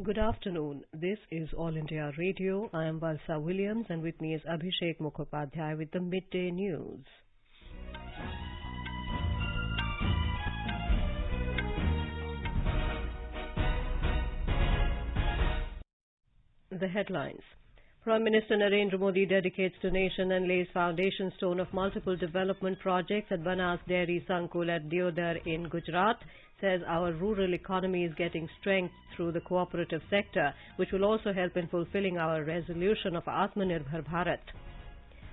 Good afternoon. This is All India Radio. I am Valsa Williams and with me is Abhishek Mukhopadhyay with the Midday News. The headlines. Prime Minister Narendra Modi dedicates to nation and lays foundation stone of multiple development projects at Banas Dairy Sankul at Deodar in Gujarat. Says our rural economy is getting strength through the cooperative sector, which will also help in fulfilling our resolution of Atmanirbhar Bharat.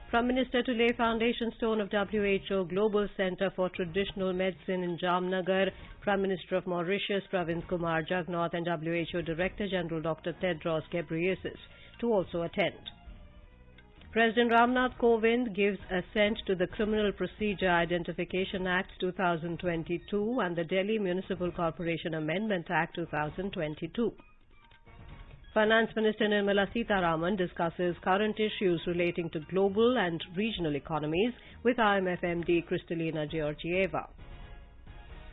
Prime Minister to lay foundation stone of WHO Global Centre for Traditional Medicine in Jamnagar. Prime Minister of Mauritius Pravind Kumar Jugnauth and WHO Director General Dr. Tedros Ghebreyesus to also attend. President Ramnath Kovind gives assent to the Criminal Procedure Identification Act 2022 and the Delhi Municipal Corporation Amendment Act 2022. Finance Minister Nirmala Sitharaman discusses current issues relating to global and regional economies with IMF MD Kristalina Georgieva.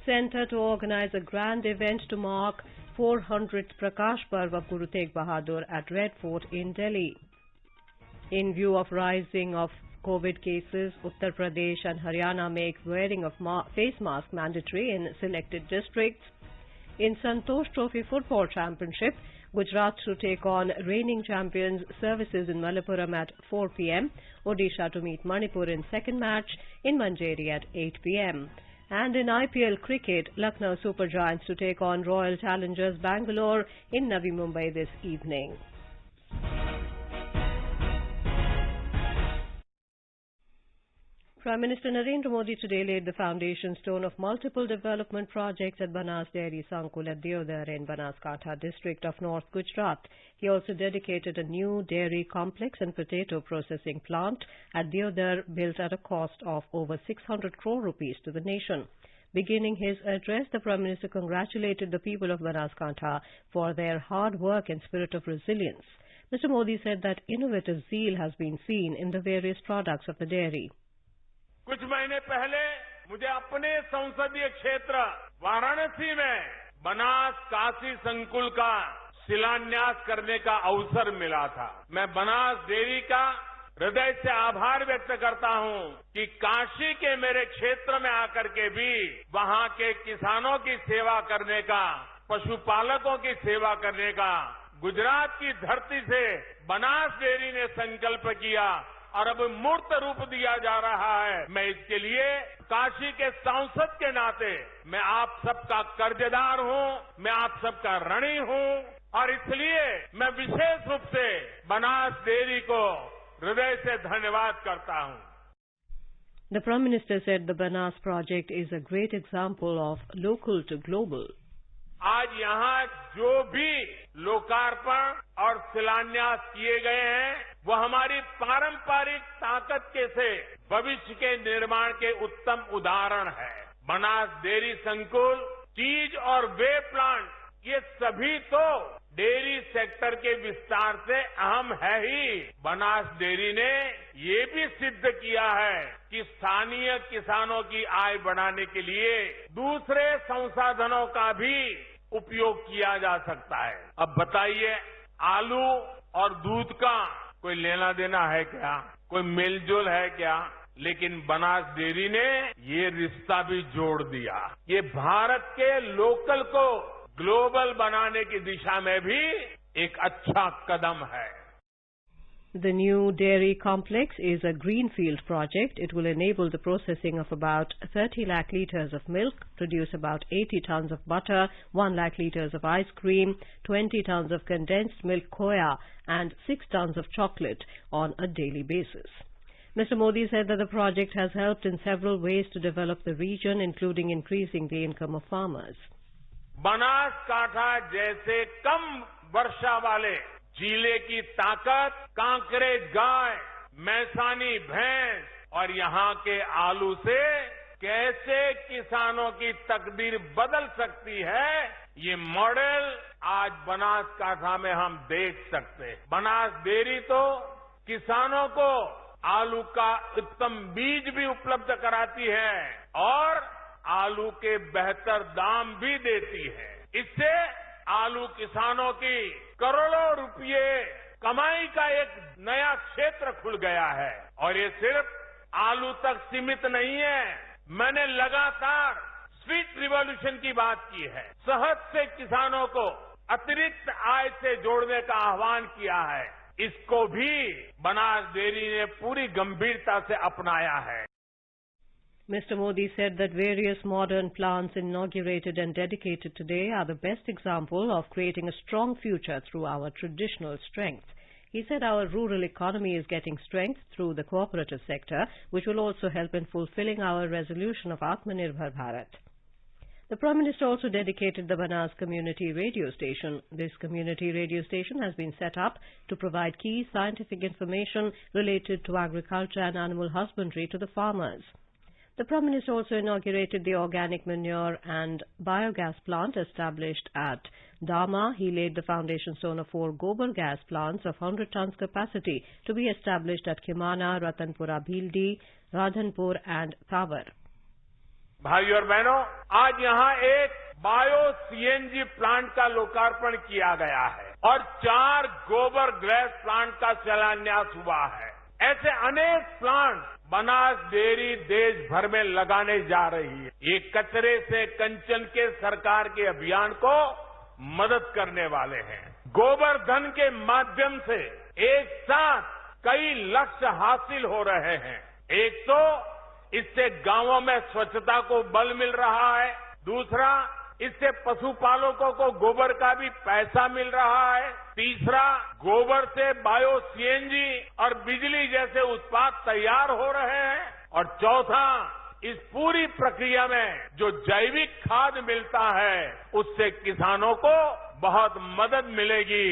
Centre to organize a grand event to mark 400th Prakash Parv of Guru Tegh Bahadur at Red Fort in Delhi. In view of rising of COVID cases, Uttar Pradesh and Haryana make wearing of face mask mandatory in selected districts. In Santosh Trophy Football Championship, Gujarat to take on reigning champions Services in Malappuram at 4 p.m. Odisha to meet Manipur in second match in Manjeri at 8 p.m. And in IPL cricket, Lucknow Super Giants to take on Royal Challengers Bangalore in Navi Mumbai this evening. Prime Minister Narendra Modi today laid the foundation stone of multiple development projects at Banas Dairy Sankul at Deodar in Banaskantha district of North Gujarat. He also dedicated a new dairy complex and potato processing plant at Deodar built at a cost of over 600 crore rupees to the nation. Beginning his address, the Prime Minister congratulated the people of Banaskantha for their hard work and spirit of resilience. Mr. Modi said that innovative zeal has been seen in the various products of the dairy. कुछ महीने पहले मुझे अपने संसदीय क्षेत्र वाराणसी में बनास काशी संकुल का शिलान्यास करने का अवसर मिला था। मैं बनास डेयरी का हृदय से आभार व्यक्त करता हूं कि काशी के मेरे क्षेत्र में आकर के भी वहां के किसानों की सेवा करने का, पशुपालकों की सेवा करने का गुजरात की धरती से बनास डेयरी ने संकल्प किया और अब मूर्त रूप दिया जा रहा है। मैं इसके लिए काशी के सांसद के नाते मैं आप सबका कर्जदार हूं, मैं आप सबका ऋणी हूं और इसलिए मैं विशेष रूप से बनास डेयरी को हृदय से धन्यवाद करता हूं। The Prime Minister said the Banas project is a great example of local to global. आज यहाँ जो भी लोकार्पण और शिलान्यास किए गए हैं वो हमारी पारंपरिक ताकत के से भविष्य के निर्माण के उत्तम उदाहरण है। बनास डेयरी संकुल, चीज और वे प्लांट ये सभी तो डेयरी सेक्टर के विस्तार से अहम है ही। बनास डेयरी ने ये भी सिद्ध किया है कि स्थानीय किसानों की आय बढ़ाने के लिए दूसरे संसाधनों का भी उपयोग किया जा सकता है। अब बताइए, आलू और दूध का कोई लेना देना है क्या? कोई मेलजोल है क्या? लेकिन बनास डेयरी ने ये रिश्ता भी जोड़ दिया। ये भारत के लोकल को ग्लोबल बनाने की दिशा में भी एक अच्छा कदम है। The new dairy complex is a greenfield project. It will enable the processing of about 30 lakh litres of milk, produce about 80 tons of butter, 1 lakh litres of ice cream, 20 tons of condensed milk khoya and 6 tons of chocolate on a daily basis. Mr. Modi said that the project has helped in several ways to develop the region, including increasing the income of farmers. Banaskantha जैसे कम वर्षा वाले जिले की ताकत कांकरेज गाय, मैसानी भैंस और यहाँ के आलू से कैसे किसानों की तकदीर बदल सकती है, ये मॉडल आज बनासकांठा में हम देख सकते हैं। बनास डेयरी तो किसानों को आलू का उत्तम बीज भी उपलब्ध कराती है और आलू के बेहतर दाम भी देती है। इससे आलू किसानों की करोड़ों रुपये कमाई का एक नया क्षेत्र खुल गया है और ये सिर्फ आलू तक सीमित नहीं है। मैंने लगातार स्वीट रिवॉल्यूशन की बात की है। शहद से किसानों को अतिरिक्त आय से जोड़ने का आह्वान किया है। इसको भी बनास डेयरी ने पूरी गंभीरता से अपनाया है। Mr. Modi said that various modern plants inaugurated and dedicated today are the best example of creating a strong future through our traditional strength. He said our rural economy is getting strength through the cooperative sector, which will also help in fulfilling our resolution of Atmanirbhar Bharat. The Prime Minister also dedicated the Banas Community Radio Station. This community radio station has been set up to provide key scientific information related to agriculture and animal husbandry to the farmers. The Prime Minister also inaugurated the organic manure and biogas plant established at Dama. He laid the foundation stone of 4 gobar gas plants of 100 tons capacity to be established at Khimana, Ratanpura, Bhildi, Radhanpur and Tawar. भाइयों और बहनों, आज यहाँ एक bio CNG plant का लोकार्पण किया गया है और 4 गोबर गैस प्लांट का शिलान्यास हुआ है। ऐसे अनेक प्लांट बनास डेयरी देश भर में लगाने जा रही है। ये कचरे से कंचन के सरकार के अभियान को मदद करने वाले हैं। गोबर धन के माध्यम से एक साथ कई लक्ष्य हासिल हो रहे हैं। एक तो इससे गांवों में स्वच्छता को बल मिल रहा है, दूसरा इससे पशुपालकों को गोबर का भी पैसा मिल रहा है, तीसरा गोबर से बायो सीएनजी और बिजली जैसे उत्पाद तैयार हो रहे हैं और चौथा इस पूरी प्रक्रिया में जो जैविक खाद मिलता है उससे किसानों को बहुत मदद मिलेगी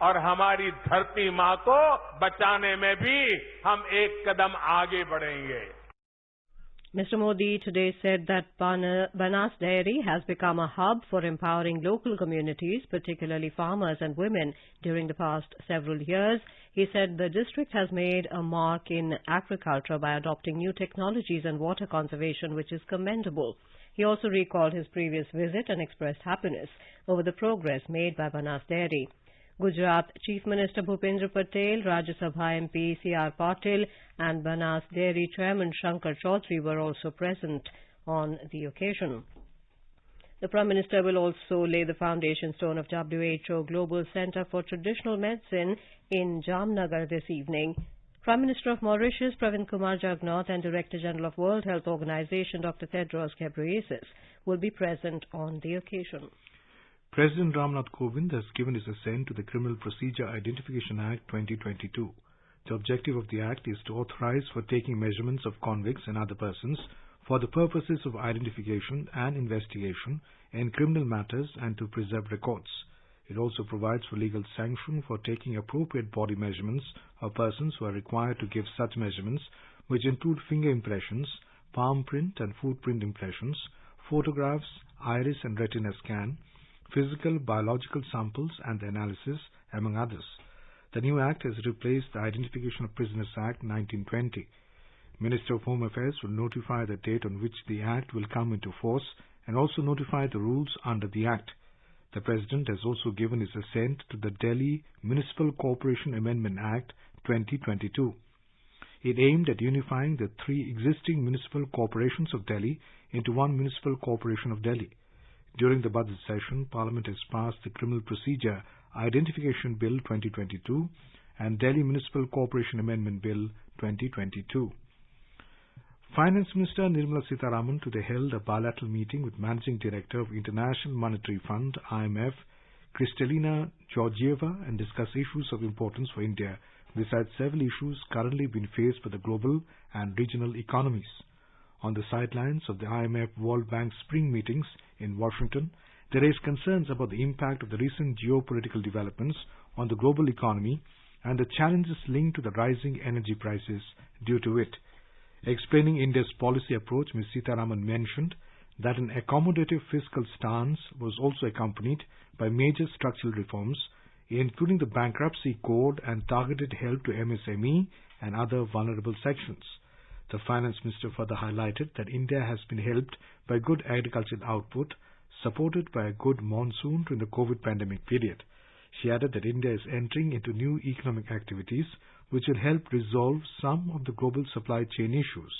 और हमारी धरती मां को बचाने में भी हम एक कदम आगे बढ़ेंगे। Mr. Modi today said that Banas Dairy has become a hub for empowering local communities, particularly farmers and women, during the past several years. He said the district has made a mark in agriculture by adopting new technologies and water conservation, which is commendable. He also recalled his previous visit and expressed happiness over the progress made by Banas Dairy. Gujarat Chief Minister Bhupendra Patel, Rajya Sabha MP C.R. Patil and Banas Dairy Chairman Shankar Chaudhary were also present on the occasion. The Prime Minister will also lay the foundation stone of WHO Global Centre for Traditional Medicine in Jamnagar this evening. Prime Minister of Mauritius Pravin Kumar Jagnauth and Director General of World Health Organization Dr. Tedros Ghebreyesus will be present on the occasion. President Ramnath Kovind has given his assent to the Criminal Procedure Identification Act 2022. The objective of the Act is to authorize for taking measurements of convicts and other persons for the purposes of identification and investigation in criminal matters and to preserve records. It also provides for legal sanction for taking appropriate body measurements of persons who are required to give such measurements, which include finger impressions, palm print and footprint impressions, photographs, iris and retina scan, physical, biological samples and the analysis, among others. The new Act has replaced the Identification of Prisoners Act 1920. Minister of Home Affairs will notify the date on which the Act will come into force and also notify the rules under the Act. The President has also given his assent to the Delhi Municipal Corporation Amendment Act 2022. It aimed at unifying the 3 existing municipal corporations of Delhi into one Municipal Corporation of Delhi. During the budget session, Parliament has passed the Criminal Procedure Identification Bill 2022 and Delhi Municipal Corporation Amendment Bill 2022. Finance Minister Nirmala Sitharaman today held a bilateral meeting with Managing Director of International Monetary Fund IMF, Kristalina Georgieva, and discussed issues of importance for India, besides several issues currently being faced by the global and regional economies. On the sidelines of the IMF World Bank spring meetings in Washington, they raised concerns about the impact of the recent geopolitical developments on the global economy and the challenges linked to the rising energy prices due to it. Explaining India's policy approach, Ms. Sitharaman mentioned that an accommodative fiscal stance was also accompanied by major structural reforms, including the bankruptcy code and targeted help to MSME and other vulnerable sections. The Finance Minister further highlighted that India has been helped by good agricultural output, supported by a good monsoon during the COVID pandemic period. She added that India is entering into new economic activities which will help resolve some of the global supply chain issues.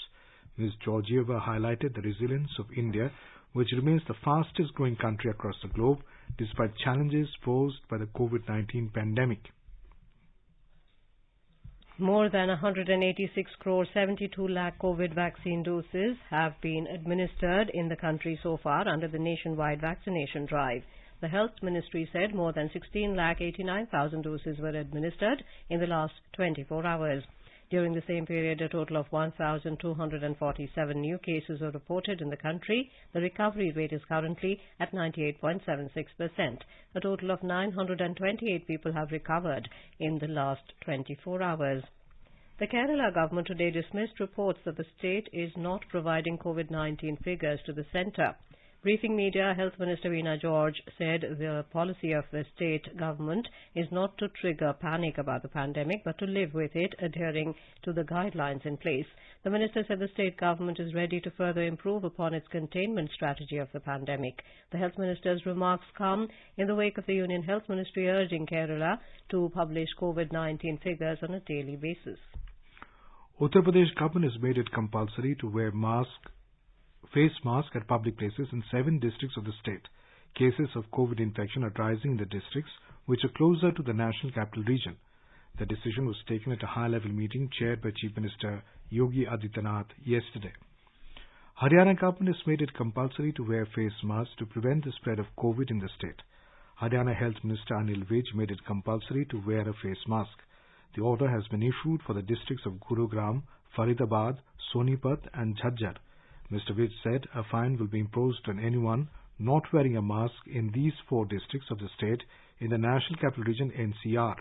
Ms. Georgieva highlighted the resilience of India, which remains the fastest growing country across the globe despite challenges posed by the COVID-19 pandemic. More than 186 crore 72 lakh COVID vaccine doses have been administered in the country so far under the nationwide vaccination drive. The Health Ministry said more than 16 lakh 89,000 doses were administered in the last 24 hours. During the same period, a total of 1,247 new cases were reported in the country. The recovery rate is currently at 98.76%. A total of 928 people have recovered in the last 24 hours. The Kerala government today dismissed reports that the state is not providing COVID-19 figures to the centre. Briefing media, Health Minister Veena George said the policy of the state government is not to trigger panic about the pandemic, but to live with it, adhering to the guidelines in place. The minister said the state government is ready to further improve upon its containment strategy of the pandemic. The Health Minister's remarks come in the wake of the Union Health Ministry urging Kerala to publish COVID-19 figures on a daily basis. Uttar Pradesh government has made it compulsory to wear face mask at public places in 7 districts of the state. Cases of COVID infection are rising in the districts which are closer to the national capital region. The decision was taken at a high-level meeting chaired by Chief Minister Yogi Adityanath yesterday. Haryana government has made it compulsory to wear face masks to prevent the spread of COVID in the state. Haryana Health Minister Anil Vij made it compulsory to wear a face mask. The order has been issued for the districts of Gurugram, Faridabad, Sonipat and Jhajjar. Mr. Vij said a fine will be imposed on anyone not wearing a mask in these 4 districts of the state in the National Capital Region NCR.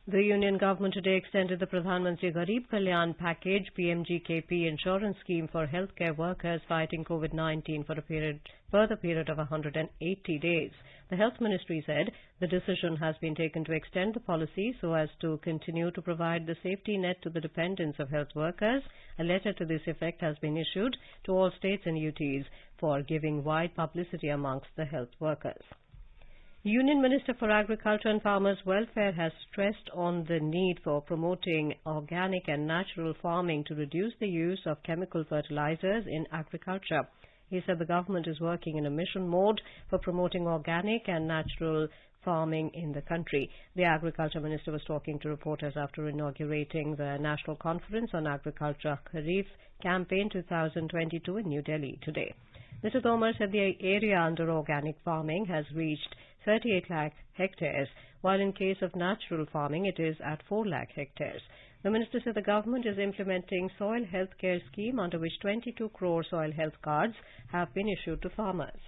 The Union government today extended the Pradhan Mantri Garib Kalyan Package PMGKP insurance scheme for healthcare workers fighting COVID-19 for a further period of 180 days. The Health Ministry said the decision has been taken to extend the policy so as to continue to provide the safety net to the dependents of health workers. A letter to this effect has been issued to all states and UTs for giving wide publicity amongst the health workers. Union Minister for Agriculture and Farmers' Welfare has stressed on the need for promoting organic and natural farming to reduce the use of chemical fertilizers in agriculture. He said the government is working in a mission mode for promoting organic and natural farming in the country. The Agriculture Minister was talking to reporters after inaugurating the National Conference on Agriculture Kharif Campaign 2022 in New Delhi today. Mr. Tomar said the area under organic farming has reached 38 lakh hectares, while in case of natural farming it is at 4 lakh hectares. The minister said the government is implementing soil health care scheme under which 22 crore soil health cards have been issued to farmers.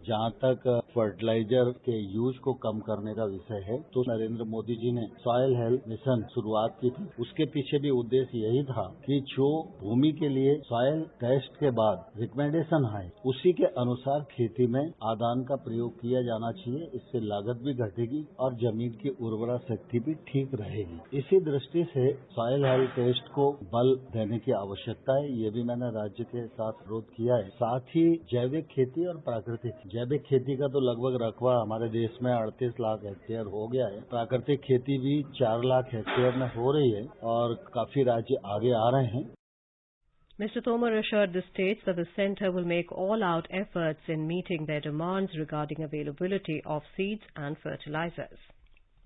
जहाँ तक fertiliser के use को कम करने का विषय है तो नरेंद्र मोदी जी ने सॉइल हेल्थ मिशन शुरुआत की थी। उसके पीछे भी उद्देश्य यही था कि जो भूमि के लिए सॉइल टेस्ट के बाद रिकमेंडेशन आए उसी के अनुसार खेती में आदान का प्रयोग किया जाना चाहिए। इससे लागत भी घटेगी और जमीन की उर्वरा शक्ति भी ठीक रहेगी। इसी दृष्टि से सॉइल हेल्थ टेस्ट को बल देने की आवश्यकता है। ये भी मैंने राज्य के साथ विरोध किया है। साथ ही जैविक खेती और प्राकृतिक जैविक खेती का तो लगभग रकबा हमारे देश में 38 लाख हेक्टेयर हो गया है। प्राकृतिक खेती भी 4 लाख हेक्टेयर में हो रही है और काफी राज्य आगे आ रहे हैं। Mr. Tomar assured the states that the centre will make all-out efforts in meeting their demands regarding availability of seeds and fertilizers.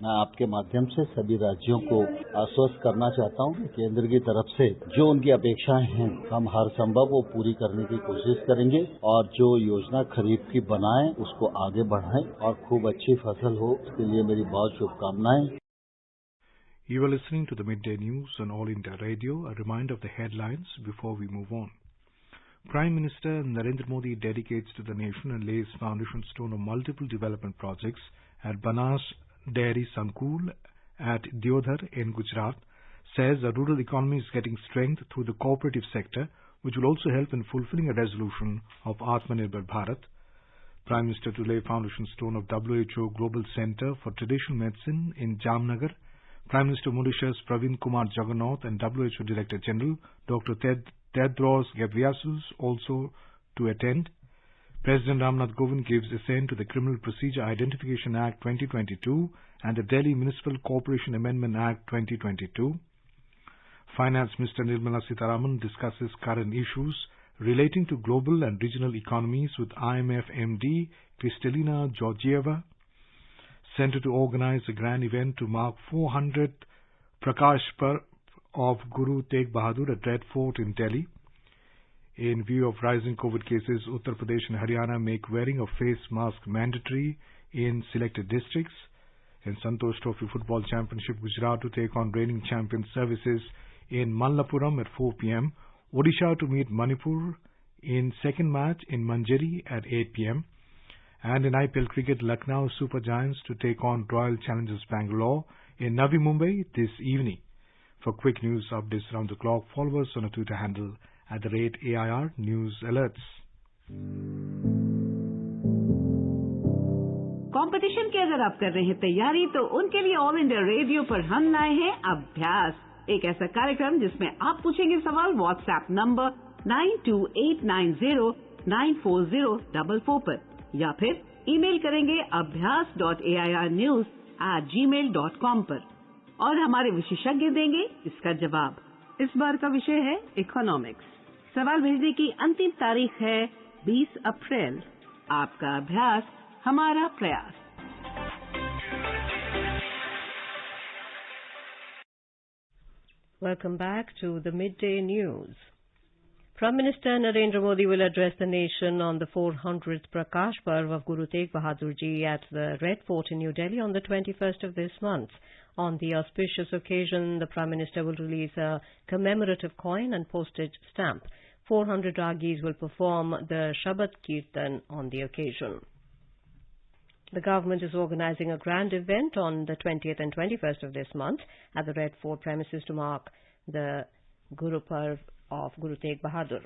मैं आपके माध्यम से सभी राज्यों को आश्वस्त करना चाहता हूं कि केंद्र की तरफ से जो उनकी अपेक्षाएं हैं हम हर संभव वो पूरी करने की कोशिश करेंगे और जो योजना खरीफ की बनाएं उसको आगे बढ़ाएं और खूब अच्छी फसल हो उसके लिए मेरी बहुत शुभकामनाएं। You are listening to the Midday News on All India Radio. A reminder of the headlines before we move on. Prime Minister Narendra Modi dedicates to the nation and lays foundation stone of multiple development projects at Banas Dairy Sankul at Diodhar in Gujarat, says the rural economy is getting strength through the cooperative sector, which will also help in fulfilling a resolution of Atmanirbhar Bharat. Prime Minister to lay foundation stone of WHO Global Center for Traditional Medicine in Jamnagar. Prime Minister Mauritius Praveen Kumar Jagannath and WHO Director General Dr. Tedros Ghebreyesus also to attend. President Ramnath Kovind gives assent to the Criminal Procedure Identification Act 2022 and the Delhi Municipal Corporation Amendment Act 2022. Finance Minister Nirmala Sitharaman discusses current issues relating to global and regional economies with IMF MD Kristalina Georgieva. Center to organize a grand event to mark 400th Prakash Parv of Guru Tegh Bahadur at Red Fort in Delhi. In view of rising COVID cases, Uttar Pradesh and Haryana make wearing of face mask mandatory in selected districts. In Santosh Trophy Football Championship, Gujarat to take on reigning champion Services in Mallapuram at 4 p.m. Odisha to meet Manipur in second match in Manjeri at 8 p.m. And in IPL cricket, Lucknow Super Giants to take on Royal Challengers Bangalore in Navi Mumbai this evening. For quick news updates around the clock, follow us on our Twitter handle @AIR News Alerts. Competition की अगर आप कर रहे हैं तैयारी तो उनके लिए ऑल इंडिया रेडियो पर हम लाए हैं अभ्यास, एक ऐसा कार्यक्रम जिसमें आप पूछेंगे सवाल व्हाट्सएप नंबर 9289094044 पर या फिर ईमेल करेंगे abhyas.airnews@gmail.com पर और हमारे विशेषज्ञ देंगे इसका जवाब। इस बार का विषय है इकोनॉमिक्स। सवाल भेजने की अंतिम तारीख है 20 अप्रैल। आपका अभ्यास हमारा प्रयास। Welcome back to the Midday News. Prime Minister Narendra Modi will address the nation on the 400th Prakash Parv of Guru Tegh Bahadur Ji at the Red Fort in New Delhi on the 21st of this month. On the auspicious occasion, the Prime Minister will release a commemorative coin and postage stamp. 400 Ragis will perform the Shabad Kirtan on the occasion. The government is organizing a grand event on the 20th and 21st of this month at the Red Fort premises to mark the Guru Parv of Guru Tegh Bahadur.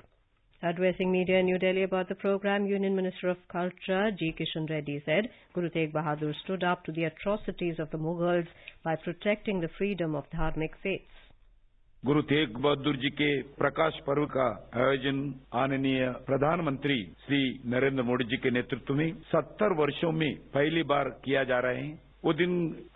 Addressing media in New Delhi about the program, Union Minister of Culture G. Kishan Reddy said Guru Tegh Bahadur stood up to the atrocities of the Mughals by protecting the freedom of dharmic faiths. Guru Tegh Bahadur ji के प्रकाश पर्व का आयोजन आदरणीय प्रधानमंत्री श्री नरेंद्र मोदी जी के नेतृत्व में 70 वर्षों में पहली बार किया जा रहे हैं। वो दिन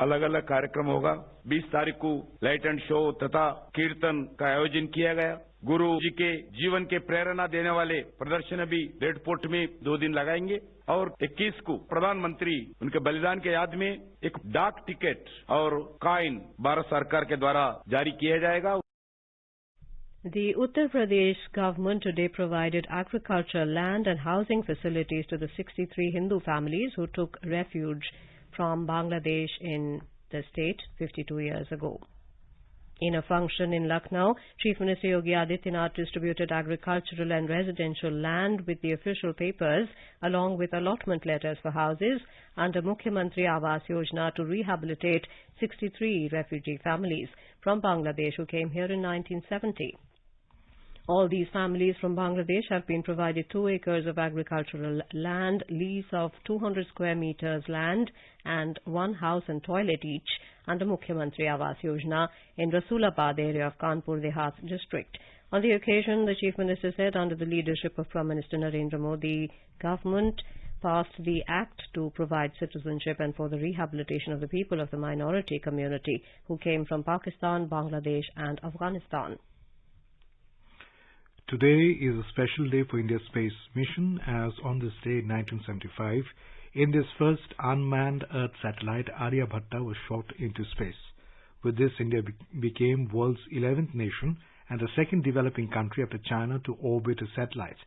अलग अलग कार्यक्रम होगा। 20 तारीख को लाइट एंड शो तथा कीर्तन का आयोजन किया गया। गुरु जी के जीवन के प्रेरणा देने वाले प्रदर्शन भी रेड फोर्ट में 2 दिन लगाएंगे और 21 को प्रधानमंत्री उनके बलिदान के याद में एक डाक टिकट और कॉइन भारत सरकार के द्वारा जारी किया जाएगा। The Uttar Pradesh government today provided agricultural land and housing facilities to the 63 Hindu families who took refuge from Bangladesh in the state 52 years ago. In a function in Lucknow, Chief Minister Yogi Adityanath distributed agricultural and residential land with the official papers along with allotment letters for houses under Mukhyamantri Awas Yojana to rehabilitate 63 refugee families from Bangladesh who came here in 1970. All these families from Bangladesh have been provided 2 acres of agricultural land, lease of 200 square meters land and 1 house and toilet each under Mukhyamantri Awas Yojana in Rasulabad area of Kanpur Dehat district. On the occasion, the Chief Minister said under the leadership of Prime Minister Narendra Modi, government passed the act to provide citizenship and for the rehabilitation of the people of the minority community who came from Pakistan, Bangladesh and Afghanistan. Today is a special day for India's space mission, as on this day in 1975, India's first unmanned Earth satellite Aryabhatta was shot into space. With this, India became world's 11th nation and the second developing country after China to orbit a satellite.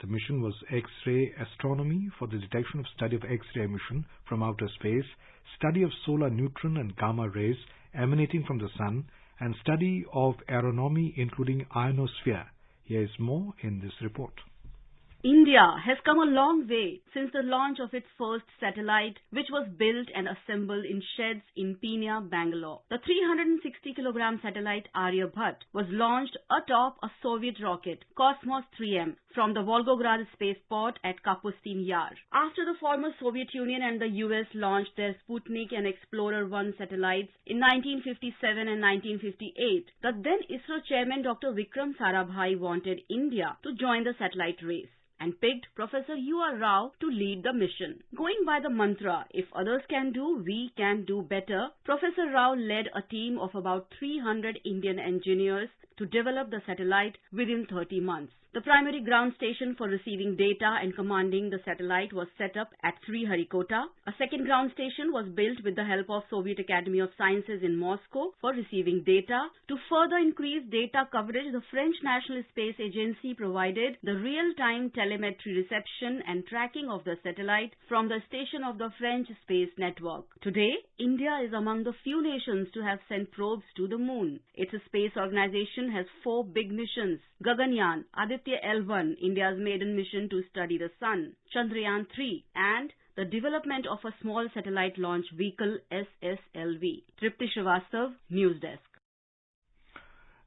The mission was X-ray astronomy for the detection of study of X-ray emission from outer space, study of solar neutron and gamma rays emanating from the sun, and study of aeronomy including ionosphere. Here is more in this report. India has come a long way since the launch of its first satellite, which was built and assembled in sheds in Peenya, Bangalore. The 360-kilogram satellite Aryabhat was launched atop a Soviet rocket, Cosmos 3M, from the Volgograd spaceport at Kapustin Yar. After the former Soviet Union and the US launched their Sputnik and Explorer-1 satellites in 1957 and 1958, the then ISRO chairman Dr. Vikram Sarabhai wanted India to join the satellite race. and picked Professor U.R. Rao to lead the mission. Going by the mantra, if others can do, we can do better, Professor Rao led a team of about 300 Indian engineers to develop the satellite within 30 months. The primary ground station for receiving data and commanding the satellite was set up at Sriharikota. A second ground station was built with the help of Soviet Academy of Sciences in Moscow for receiving data. To further increase data coverage, the French National Space Agency provided the real-time telemetry reception and tracking of the satellite from the station of the French space network. Today, India is among the few nations to have sent probes to the moon. Its space organization has 4 big missions: Gaganyaan, Aditya L1, India's maiden mission to study the sun, Chandrayaan 3, and the development of a small satellite launch vehicle SSLV. Tripti Srivastav, News Desk.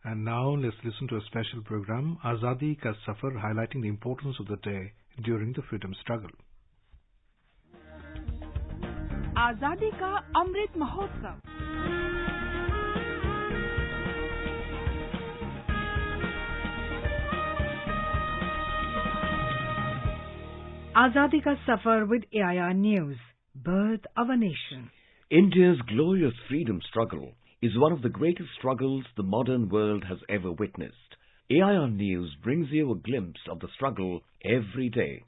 And now let's listen to a special program, Azadi Ka Safar, highlighting the importance of the day during the freedom struggle. आजादी का Amrit Mahotsav. Azadi Ka Safar with AIR News, Birth of a Nation. India's glorious freedom struggle is one of the greatest struggles the modern world has ever witnessed. AIR News brings you a glimpse of the struggle every day.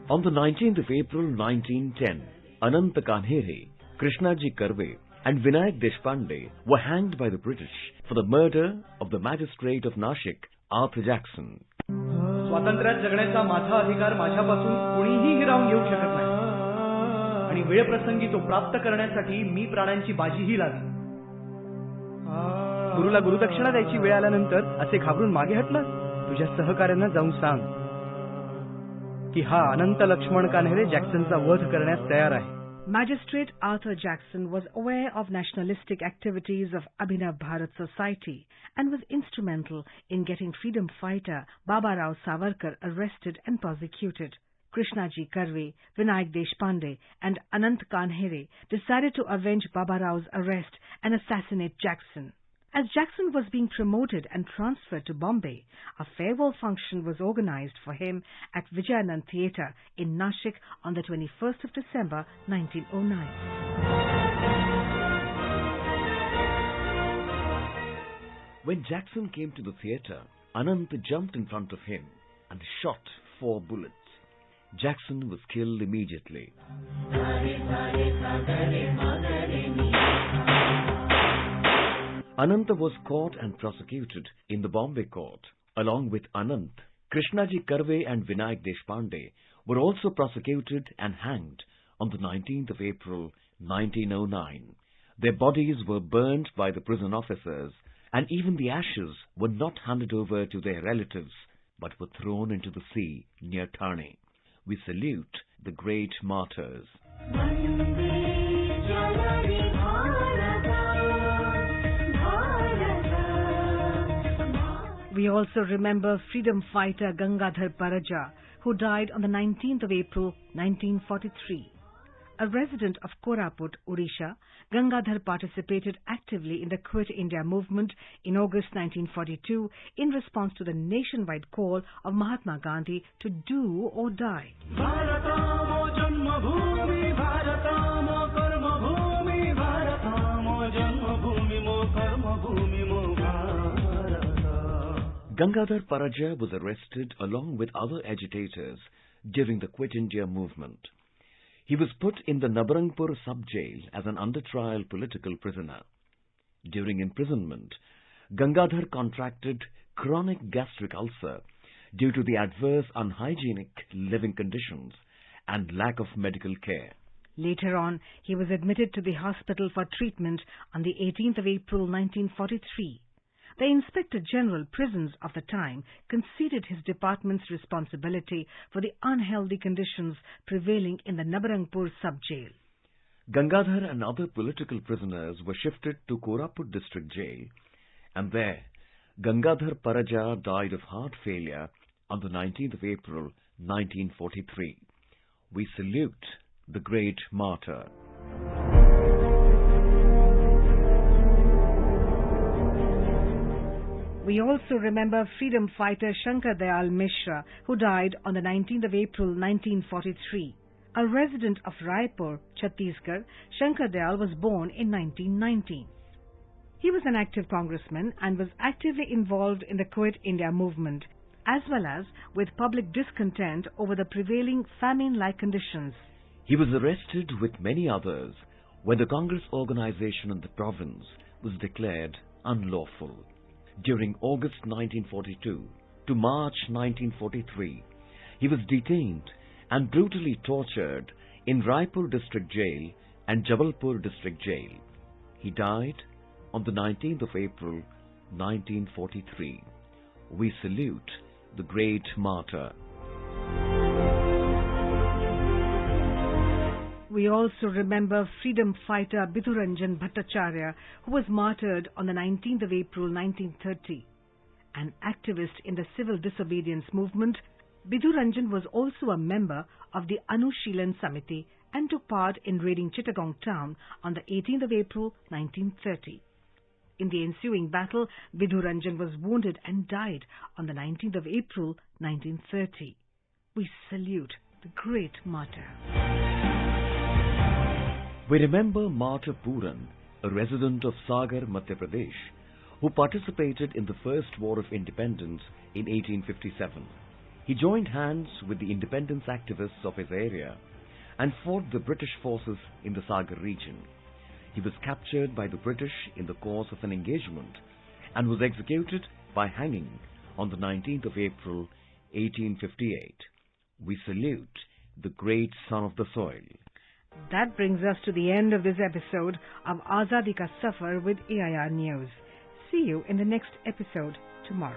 On the 19th of April 1910, Anant Kanhere, Krishnaji Karve and Vinayak Deshpande were hanged by the British for the murder of the magistrate of Nashik, Arthur Jackson. स्वातंत्र्यात जगण्याचा माझा अधिकार माझ्यापासून कोणीही हिरावून घेऊ शकत नाही आणि वेळप्रसंगी तो प्राप्त करण्यासाठी मी प्राणांची बाजीही लावली. गुरुला गुरुदक्षिणा द्यायची वेळ आल्यानंतर असे घाबरून मागे हटलास? तुझ्या सहकार्यांना जाऊन सांग की हा अनंत लक्ष्मण कान्हेरे जॅक्सनचा वध करण्यास तयार आहे. Magistrate Arthur Jackson was aware of nationalistic activities of Abhinav Bharat Society and was instrumental in getting freedom fighter Baba Rao Savarkar arrested and prosecuted. Krishnaji Karve, Vinayak Deshpande and Anant Kanhere decided to avenge Baba Rao's arrest and assassinate Jackson. As Jackson was being promoted and transferred to Bombay, a farewell function was organized for him at Vijayanand Theatre in Nashik on the 21st of December 1909. When Jackson came to the theatre, Anant jumped in front of him and shot 4 bullets. Jackson was killed immediately. Ananta was caught and prosecuted in the Bombay court. Along with Anant, Krishnaji Karve and Vinayak Deshpande were also prosecuted and hanged on the 19th of April 1909. Their bodies were burnt by the prison officers, and even the ashes were not handed over to their relatives but were thrown into the sea near Thane. We salute the great martyrs. We also remember freedom fighter Gangadhar Paraja, who died on the 19th of April 1943. A resident of Koraput, Odisha, Gangadhar participated actively in the Quit India movement in August 1942 in response to the nationwide call of Mahatma Gandhi to do or die. Gangadhar Paraja was arrested along with other agitators during the Quit India movement. He was put in the Nabarangpur sub-jail as an under-trial political prisoner. During imprisonment, Gangadhar contracted chronic gastric ulcer due to the adverse unhygienic living conditions and lack of medical care. Later on, he was admitted to the hospital for treatment on the 18th of April 1943. The Inspector General Prisons of the time conceded his department's responsibility for the unhealthy conditions prevailing in the Nabarangpur sub-jail. Gangadhar and other political prisoners were shifted to Koraput district jail, and there Gangadhar Paraja died of heart failure on the 19th of April 1943. We salute the great martyr. We also remember freedom fighter Shankar Dayal Mishra, who died on the 19th of April 1943. A resident of Raipur, Chhattisgarh, Shankar Dayal was born in 1919. He was an active congressman and was actively involved in the Quit India movement, as well as with public discontent over the prevailing famine-like conditions. He was arrested with many others when the Congress organization in the province was declared unlawful. During August 1942 to March 1943, he was detained and brutally tortured in Raipur district jail and Jabalpur district jail. He died on the 19th of April 1943. We salute the great martyr. We also remember freedom fighter Bidhuranjan Bhattacharya, who was martyred on the 19th of April 1930. An activist in the civil disobedience movement, Bidhuranjan was also a member of the Anushilan Samiti and took part in raiding Chittagong town on the 18th of April 1930. In the ensuing battle, Bidhuranjan was wounded and died on the 19th of April 1930. We salute the great martyr. We remember Martyr Puran, a resident of Sagar, Madhya Pradesh, who participated in the First War of Independence in 1857. He joined hands with the independence activists of his area and fought the British forces in the Sagar region. He was captured by the British in the course of an engagement and was executed by hanging on the 19th of April 1858. We salute the great son of the soil. That brings us to the end of this episode of Azadi Ka Safar with AIR News. See you in the next episode tomorrow.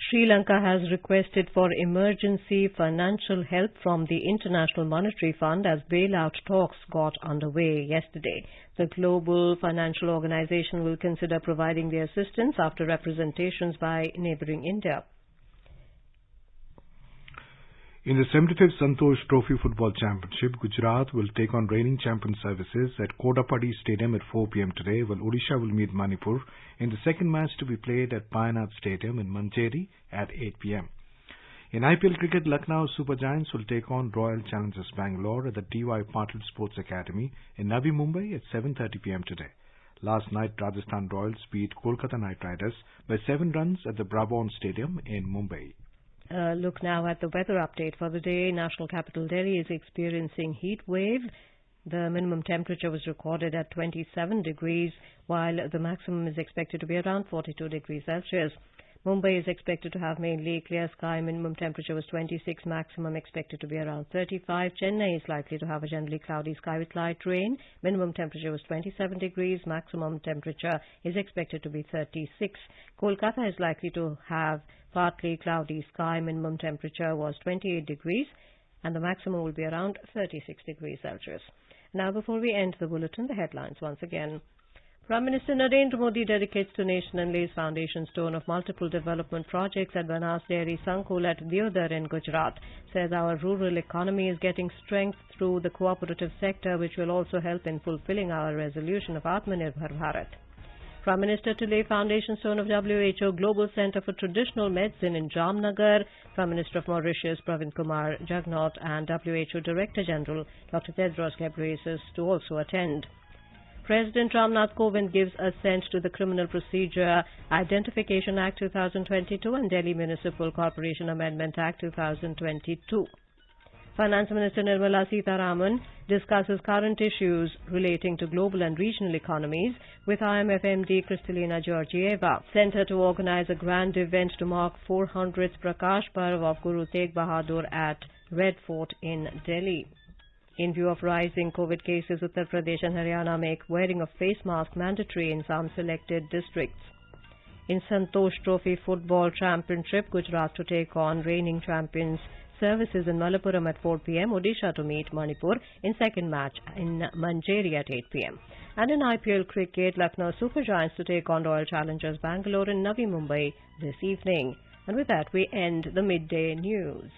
Sri Lanka has requested for emergency financial help from the International Monetary Fund as bailout talks got underway yesterday. The Global Financial Organization will consider providing the assistance after representations by neighbouring India. In the 75th Santosh Trophy Football Championship, Gujarat will take on reigning champion Services at Kodapadi Stadium at 4 p.m. today, while Odisha will meet Manipur in the second match to be played at Payanath Stadium in Mancheri at 8 p.m. In IPL cricket, Lucknow Super Giants will take on Royal Challengers Bangalore at the D.Y. Patil Sports Academy in Navi Mumbai at 7:30 p.m. today. Last night, Rajasthan Royals beat Kolkata Knight Riders by 7 runs at the Brabant Stadium in Mumbai. Look now at the weather update for the day. National capital Delhi is experiencing heat wave. The minimum temperature was recorded at 27 degrees, while the maximum is expected to be around 42 degrees Celsius. Mumbai is expected to have mainly clear sky. Minimum temperature was 26, maximum expected to be around 35. Chennai is likely to have a generally cloudy sky with light rain. Minimum temperature was 27 degrees, maximum temperature is expected to be 36. Kolkata is likely to have partly cloudy sky. Minimum temperature was 28 degrees and the maximum will be around 36 degrees Celsius. Now, before we end the bulletin, the headlines once again. Prime Minister Narendra Modi dedicates to Nation and lays foundation stone of multiple development projects at Banas Dairy Sankul at Diodar in Gujarat. Says our rural economy is getting strength through the cooperative sector, which will also help in fulfilling our resolution of Atmanirbhar Bharat. Prime Minister to lay foundation stone of WHO Global Centre for Traditional Medicine in Jamnagar. Prime Minister of Mauritius Pravin Kumar Jugnauth and WHO Director General Dr. Tedros Ghebreyesus to also attend. President Ramnath Kovind gives assent to the Criminal Procedure Identification Act 2022 and Delhi Municipal Corporation Amendment Act 2022. Finance Minister Nirmala Sitharaman discusses current issues relating to global and regional economies with IMF MD Kristalina Georgieva. Centre to organize a grand event to mark 400th Prakash Parv of Guru Tegh Bahadur at Red Fort in Delhi. In view of rising COVID cases, Uttar Pradesh and Haryana make wearing of face mask mandatory in some selected districts. In Santosh Trophy Football Championship, Gujarat to take on reigning champions Services in Malappuram at 4 p.m. Odisha to meet Manipur in second match in Mancheri at 8 p.m. And in IPL cricket, Lucknow Super Giants to take on Royal Challengers Bangalore in Navi Mumbai this evening. And with that, we end the midday news.